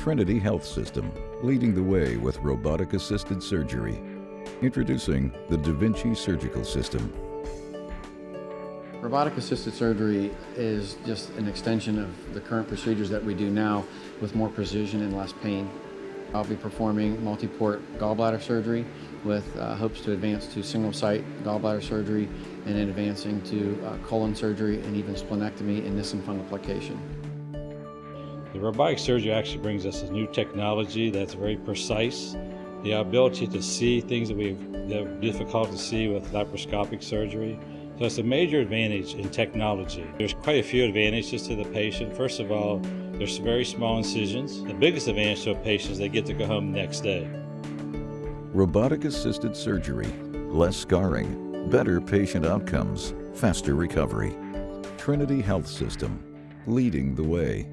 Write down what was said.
Trinity Health System, leading the way with robotic-assisted surgery. Introducing the Da Vinci Surgical System. Robotic-assisted surgery is just an extension of the current procedures that we do now with more precision and less pain. I'll be performing multi-port gallbladder surgery with hopes to advance to single-site gallbladder surgery and then advancing to colon surgery and even splenectomy and Nissen fundoplication. The robotic surgery actually brings us a new technology that's very precise. The ability to see things that are difficult to see with laparoscopic surgery. So it's a major advantage in technology. There's quite a few advantages to the patient. First of all, there's very small incisions. The biggest advantage to a patient is they get to go home the next day. Robotic-assisted surgery, less scarring, better patient outcomes, faster recovery. Trinity Health System, leading the way.